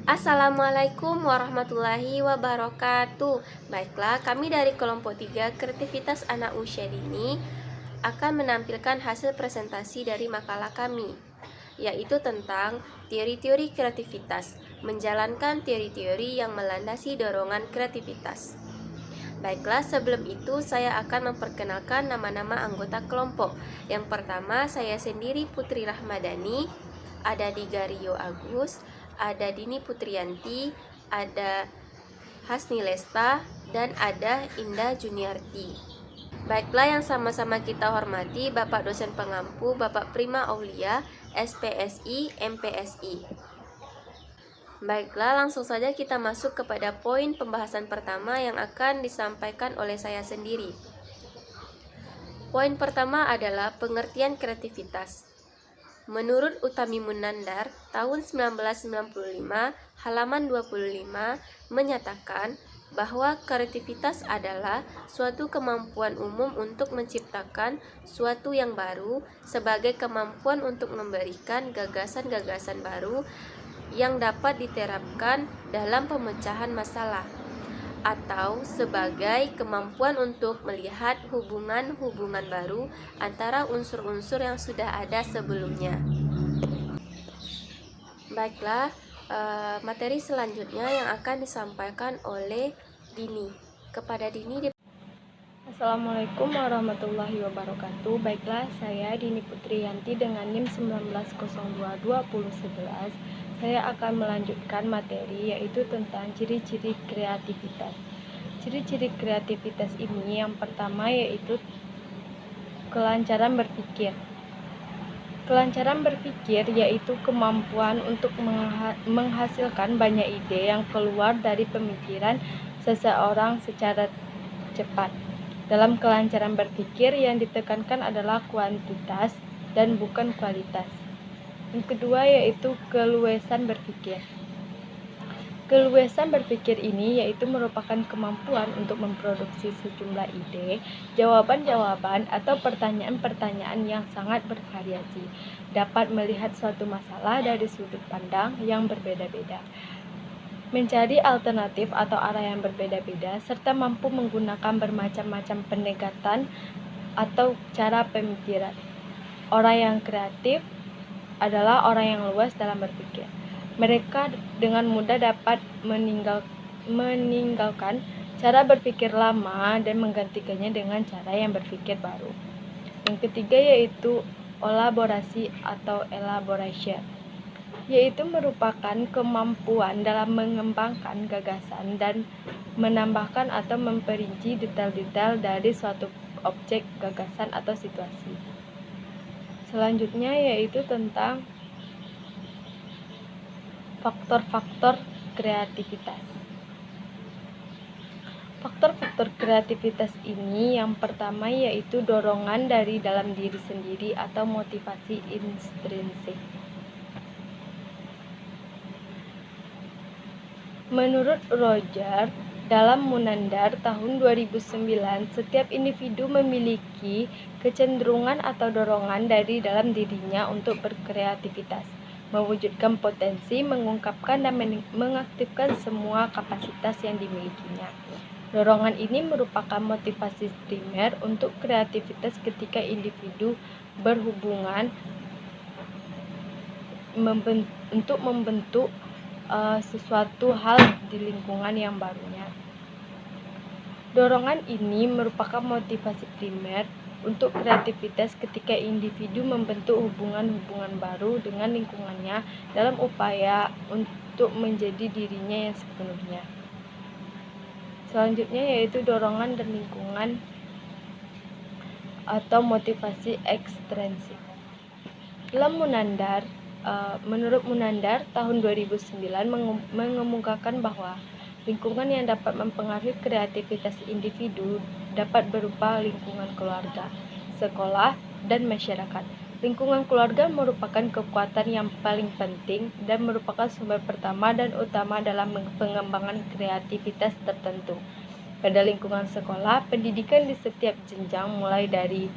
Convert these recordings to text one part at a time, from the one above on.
Assalamualaikum warahmatullahi wabarakatuh. Baiklah, kami dari kelompok 3 Kreativitas Anak Usia Dini akan menampilkan hasil presentasi dari makalah kami, yaitu tentang teori-teori kreativitas, menjalankan teori-teori yang melandasi dorongan kreativitas. Baiklah, sebelum itu saya akan memperkenalkan nama-nama anggota kelompok. Yang pertama, saya sendiri Putri Rahmadani, ada Diga Rio Agus, ada Dini Putriyanti, ada Hasni Lesta, dan ada Indah Juniarti. Baiklah, yang sama-sama kita hormati Bapak dosen pengampu, Bapak Prima Aulia, SPSI, MPSI. Baiklah, langsung saja kita masuk kepada poin pembahasan pertama yang akan disampaikan oleh saya sendiri. Poin pertama adalah pengertian kreativitas. Menurut Utami Munandar, tahun 1995, halaman 25, menyatakan bahwa kreativitas adalah suatu kemampuan umum untuk menciptakan suatu yang baru sebagai kemampuan untuk memberikan gagasan-gagasan baru yang dapat diterapkan dalam pemecahan masalah, atau sebagai kemampuan untuk melihat hubungan-hubungan baru antara unsur-unsur yang sudah ada sebelumnya. Baiklah, materi selanjutnya yang akan disampaikan oleh Dini. Kepada Dini. Assalamualaikum warahmatullahi wabarakatuh. Baiklah, saya Dini Putriyanti dengan NIM 19022011. Saya akan melanjutkan materi yaitu tentang ciri-ciri kreativitas. Ciri-ciri kreativitas ini yang pertama yaitu kelancaran berpikir. Kelancaran berpikir yaitu kemampuan untuk menghasilkan banyak ide yang keluar dari pemikiran seseorang secara cepat. Dalam kelancaran berpikir yang ditekankan adalah kuantitas dan bukan kualitas. Yang kedua yaitu keluasan berpikir. Keluasan berpikir ini yaitu merupakan kemampuan untuk memproduksi sejumlah ide, jawaban-jawaban atau pertanyaan-pertanyaan yang sangat bervariasi, dapat melihat suatu masalah dari sudut pandang yang berbeda-beda, mencari alternatif atau arah yang berbeda-beda, serta mampu menggunakan bermacam-macam pendekatan atau cara pemikiran. Orang yang kreatif adalah orang yang luas dalam berpikir. Mereka dengan mudah dapat meninggalkan cara berpikir lama dan menggantikannya dengan cara yang berpikir baru. Yang ketiga yaitu elaborasi atau elaboration, yaitu merupakan kemampuan dalam mengembangkan gagasan dan menambahkan atau memperinci detail-detail dari suatu objek, gagasan, atau situasi. Selanjutnya yaitu tentang faktor-faktor kreativitas. Faktor-faktor kreativitas ini yang pertama yaitu dorongan dari dalam diri sendiri atau motivasi intrinsik. Menurut Roger dalam Munandar tahun 2009, setiap individu memiliki kecenderungan atau dorongan dari dalam dirinya untuk berkreativitas, mewujudkan potensi, mengungkapkan dan mengaktifkan semua kapasitas yang dimilikinya. Dorongan ini merupakan motivasi primer untuk kreativitas ketika individu berhubungan untuk membentuk sesuatu hal di lingkungan yang barunya. Dorongan ini merupakan motivasi primer untuk kreativitas ketika individu membentuk hubungan-hubungan baru dengan lingkungannya dalam upaya untuk menjadi dirinya yang sepenuhnya. Selanjutnya yaitu dorongan dan lingkungan atau motivasi ekstrinsik. Menurut Munandar tahun 2009 mengemukakan bahwa lingkungan yang dapat mempengaruhi kreativitas individu dapat berupa lingkungan keluarga, sekolah, dan masyarakat. Lingkungan keluarga merupakan kekuatan yang paling penting dan merupakan sumber pertama dan utama dalam pengembangan kreativitas tertentu. Pada lingkungan sekolah, pendidikan di setiap jenjang mulai dari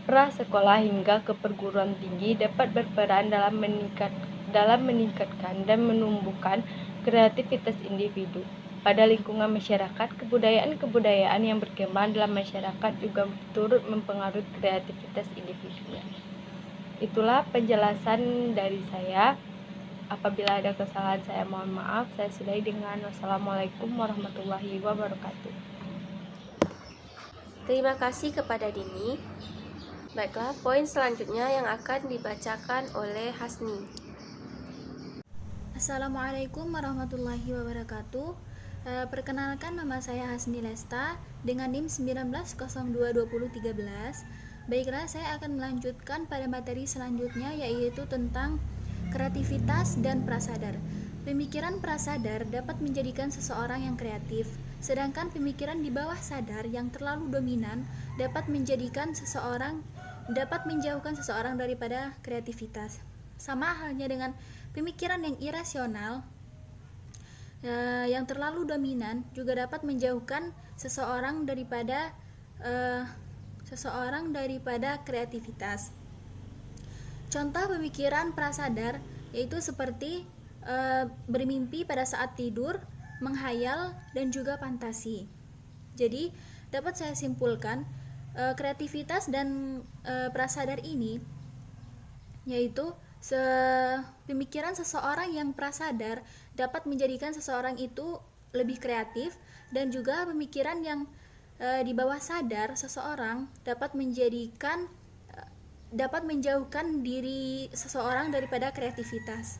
prasekolah hingga ke perguruan tinggi dapat berperan dalam meningkatkan dan menumbuhkan kreativitas individu. Pada lingkungan masyarakat, kebudayaan-kebudayaan yang berkembang dalam masyarakat juga turut mempengaruhi kreativitas individunya. Itulah penjelasan dari saya. Apabila ada kesalahan, saya mohon maaf. Saya sudahi dengan wassalamualaikum warahmatullahi wabarakatuh. Terima kasih kepada Dini. Baiklah, poin selanjutnya yang akan dibacakan oleh Hasni. Assalamualaikum warahmatullahi wabarakatuh. Perkenalkan, nama saya Hasni Lesta dengan NIM 19022013. Baiklah, saya akan melanjutkan pada materi selanjutnya, yaitu tentang kreativitas dan prasadar. Pemikiran prasadar dapat menjadikan seseorang yang kreatif, sedangkan pemikiran di bawah sadar yang terlalu dominan dapat menjauhkan seseorang daripada kreativitas. Sama halnya dengan pemikiran yang irasional yang terlalu dominan juga dapat menjauhkan seseorang daripada kreativitas. Contoh pemikiran prasadar yaitu seperti bermimpi pada saat tidur, menghayal, dan juga fantasi. Jadi dapat saya simpulkan kreativitas dan prasadar ini yaitu pemikiran seseorang yang prasadar dapat menjadikan seseorang itu lebih kreatif, dan juga pemikiran yang di bawah sadar seseorang dapat menjauhkan diri seseorang daripada kreativitas.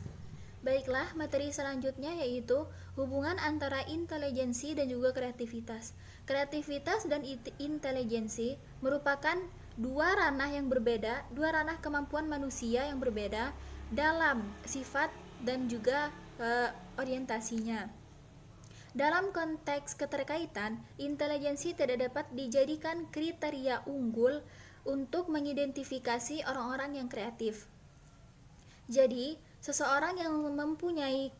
Baiklah, materi selanjutnya yaitu hubungan antara intelijensi dan juga kreativitas. Kreativitas dan intelijensi merupakan dua ranah kemampuan manusia yang berbeda dalam sifat dan juga orientasinya. Dalam konteks keterkaitan, intelijensi tidak dapat dijadikan kriteria unggul untuk mengidentifikasi orang-orang yang kreatif. Jadi, seseorang yang mempunyai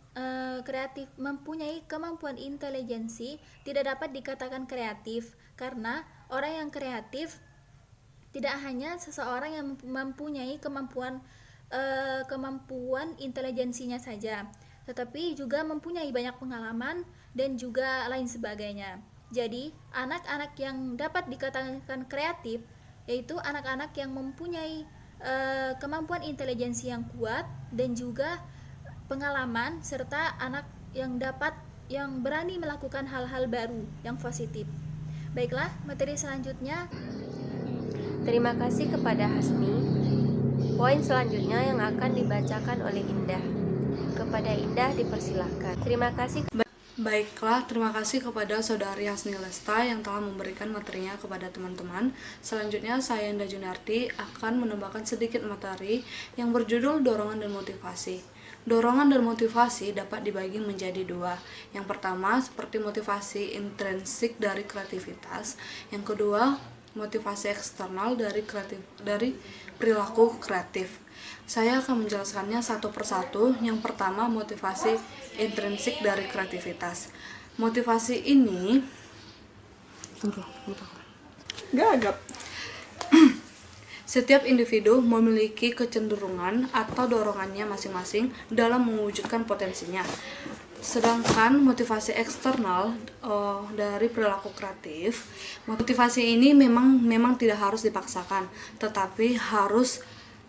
kemampuan intelijensi tidak dapat dikatakan kreatif, karena orang yang kreatif tidak hanya seseorang yang mempunyai kemampuan intelijensinya saja, tetapi juga mempunyai banyak pengalaman dan juga lain sebagainya. Jadi, anak-anak yang dapat dikatakan kreatif yaitu anak-anak yang mempunyai kemampuan intelijensi yang kuat dan juga pengalaman, serta anak yang berani melakukan hal-hal baru yang positif. Baiklah, materi selanjutnya. Terima kasih kepada Hasni. Poin selanjutnya yang akan dibacakan oleh Indah. Kepada Indah dipersilakan. Terima kasih. Baiklah, terima kasih kepada Saudari Hasni Lesta yang telah memberikan materinya kepada teman-teman. Selanjutnya, saya Indah Junarti akan menambahkan sedikit materi yang berjudul dorongan dan motivasi. Dorongan dan motivasi dapat dibagi menjadi dua. Yang pertama, seperti motivasi intrinsik dari kreativitas. Yang kedua, motivasi eksternal dari perilaku kreatif. Saya akan menjelaskannya satu persatu. Yang pertama, motivasi intrinsik dari kreativitas. Motivasi ini setiap individu memiliki kecenderungan atau dorongannya masing-masing dalam mewujudkan potensinya. Sedangkan motivasi eksternal dari perilaku kreatif, motivasi ini memang tidak harus dipaksakan, tetapi harus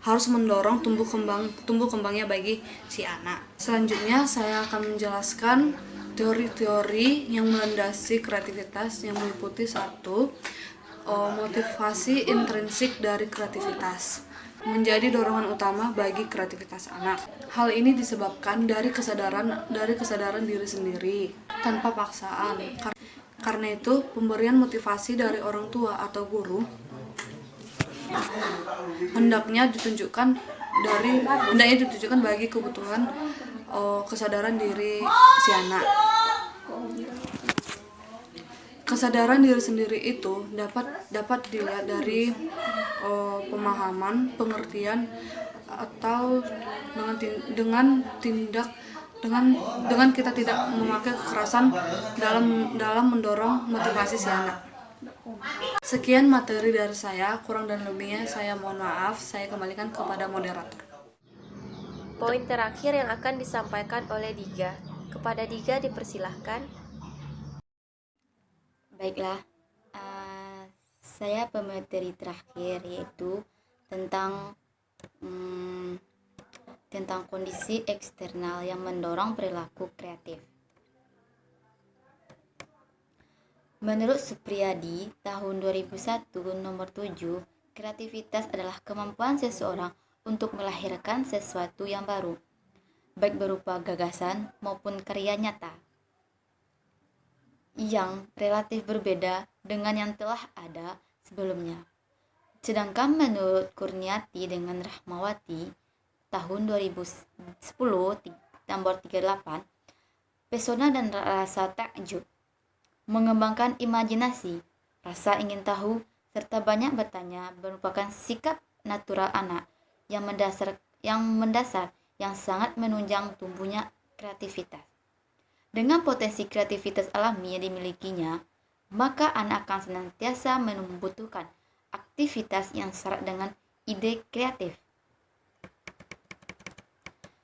mendorong tumbuh kembangnya bagi si anak. Selanjutnya saya akan menjelaskan teori-teori yang melandasi kreativitas yang meliputi satu, motivasi intrinsik dari kreativitas menjadi dorongan utama bagi kreativitas anak. Hal ini disebabkan dari kesadaran diri sendiri tanpa paksaan. Karena itu, pemberian motivasi dari orang tua atau guru hendaknya ditunjukkan bagi kebutuhan kesadaran diri si anak. Kesadaran diri sendiri itu dapat dilihat dari pemahaman, pengertian, atau dengan kita tidak memakai kekerasan dalam mendorong motivasi si anak. Sekian materi dari saya, kurang dan lebihnya saya mohon maaf. Saya kembalikan kepada moderator. Poin terakhir yang akan disampaikan oleh Diga. Kepada Diga dipersilahkan. Baiklah, saya pemateri terakhir yaitu tentang tentang kondisi eksternal yang mendorong perilaku kreatif. Menurut Supriyadi, tahun 2001 nomor 7, kreativitas adalah kemampuan seseorang untuk melahirkan sesuatu yang baru, baik berupa gagasan maupun karya nyata, yang relatif berbeda dengan yang telah ada sebelumnya. Sedangkan menurut Kurniati dengan Rahmawati, tahun 2010 nomor 38, pesona dan rasa takjub, mengembangkan imajinasi, rasa ingin tahu, serta banyak bertanya merupakan sikap natural anak yang mendasar yang sangat menunjang tumbuhnya kreativitas. Dengan potensi kreativitas alami yang dimilikinya, maka anak akan senantiasa membutuhkan aktivitas yang syarat dengan ide kreatif.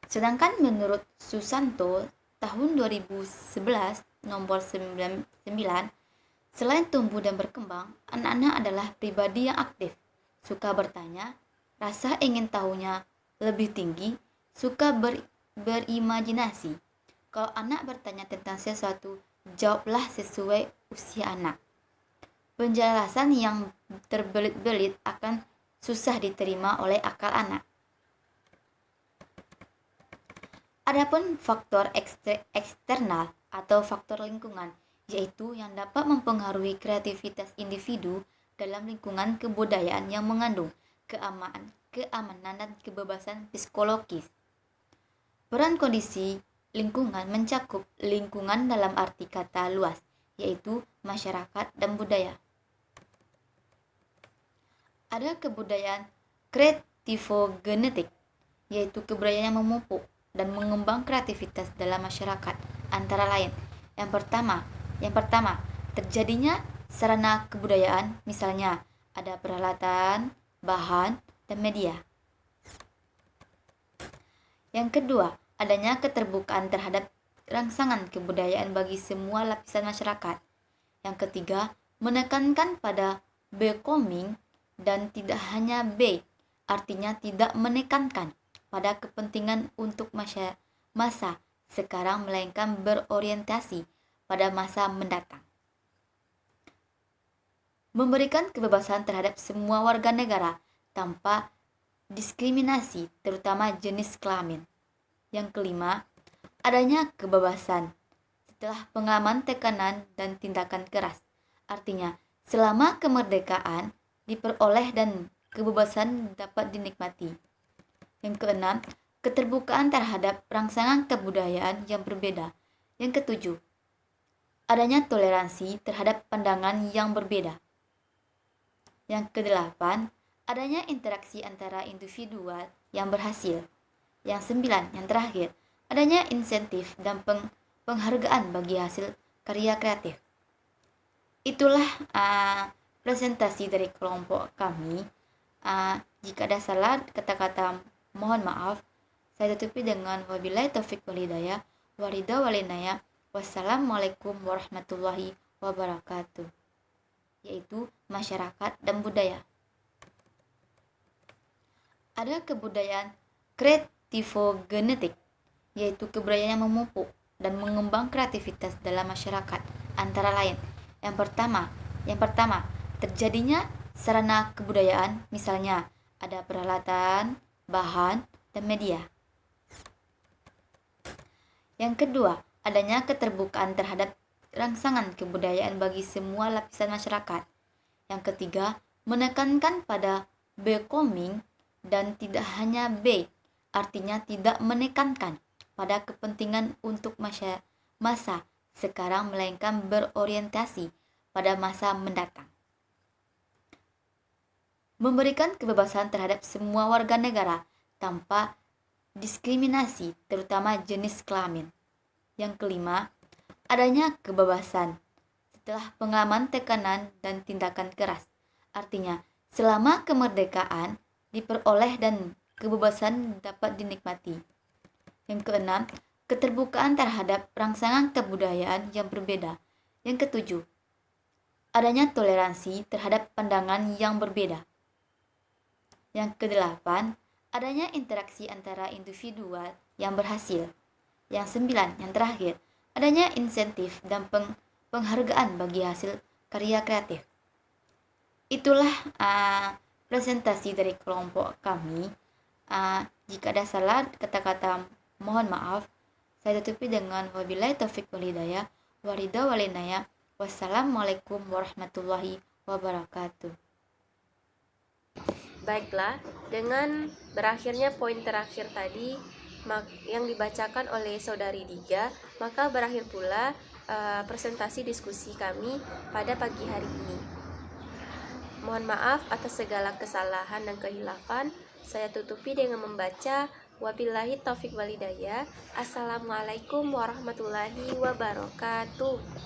Sedangkan menurut Susanto, tahun 2011 nomor 99, selain tumbuh dan berkembang, anak-anak adalah pribadi yang aktif, suka bertanya, rasa ingin tahunya lebih tinggi, suka berimajinasi. Kalau anak bertanya tentang sesuatu, jawablah sesuai usia anak. Penjelasan yang terbelit-belit akan susah diterima oleh akal anak. Adapun faktor eksternal atau faktor lingkungan, yaitu yang dapat mempengaruhi kreativitas individu dalam lingkungan kebudayaan yang mengandung keamanan dan kebebasan psikologis. Peran kondisi lingkungan mencakup lingkungan dalam arti kata luas, yaitu masyarakat dan budaya. Ada kebudayaan kreativogenetik, yaitu kebudayaan yang memupuk dan mengembang kreativitas dalam masyarakat, antara lain yang pertama terjadinya sarana kebudayaan, misalnya ada peralatan, bahan, dan media. Yang kedua, adanya keterbukaan terhadap rangsangan kebudayaan bagi semua lapisan masyarakat. Yang ketiga, menekankan pada becoming dan tidak hanya be, artinya tidak menekankan pada kepentingan untuk masa sekarang, melainkan berorientasi pada masa mendatang. Memberikan kebebasan terhadap semua warga negara tanpa diskriminasi, terutama jenis kelamin. Yang kelima, adanya kebebasan setelah pengalaman tekanan dan tindakan keras. Artinya, selama kemerdekaan diperoleh dan kebebasan dapat dinikmati. Yang keenam, keterbukaan terhadap rangsangan kebudayaan yang berbeda. Yang ketujuh, adanya toleransi terhadap pandangan yang berbeda. Yang kedelapan, adanya interaksi antara individual yang berhasil. Yang sembilan, yang terakhir, adanya insentif dan penghargaan bagi hasil karya kreatif. Itulah presentasi dari kelompok kami. Jika ada salah kata-kata, mohon maaf. Saya tutupi dengan wabillahi taufiq wal hidayah, warida walinaya, wassalamualaikum warahmatullahi wabarakatuh. Yaitu masyarakat dan budaya. Ada kebudayaan kreativogenetik, yaitu kebudayaan yang memupuk dan mengembang kreativitas dalam masyarakat, antara lain yang pertama terjadinya sarana kebudayaan, misalnya ada peralatan, bahan, dan media. Yang kedua, adanya keterbukaan terhadap rangsangan kebudayaan bagi semua lapisan masyarakat. Yang ketiga, menekankan pada becoming dan tidak hanya be, artinya tidak menekankan pada kepentingan untuk masa sekarang, melainkan berorientasi pada masa mendatang. Memberikan kebebasan terhadap semua warga negara tanpa diskriminasi, terutama jenis kelamin. Yang kelima, adanya kebebasan setelah pengalaman tekanan dan tindakan keras. Artinya, selama kemerdekaan diperoleh dan kebebasan dapat dinikmati. Yang keenam, keterbukaan terhadap rangsangan kebudayaan yang berbeda. Yang ketujuh, adanya toleransi terhadap pandangan yang berbeda. Yang kedelapan, adanya interaksi antara individu yang berhasil. Yang sembilan, yang terakhir, adanya insentif dan penghargaan bagi hasil karya kreatif. Itulah presentasi dari kelompok kami. Jika ada salah kata-kata, mohon maaf. Saya tutupi dengan wabillahi taufik wal hidayah, waridha walinaya. Wassalamualaikum warahmatullahi wabarakatuh. Baiklah, dengan berakhirnya poin terakhir tadi yang dibacakan oleh Saudari Diga, maka berakhir pula presentasi diskusi kami pada pagi hari ini. Mohon maaf atas segala kesalahan dan kehilafan. Saya tutupi dengan membaca wabillahi taufik wal hidayah. Assalamualaikum warahmatullahi wabarakatuh.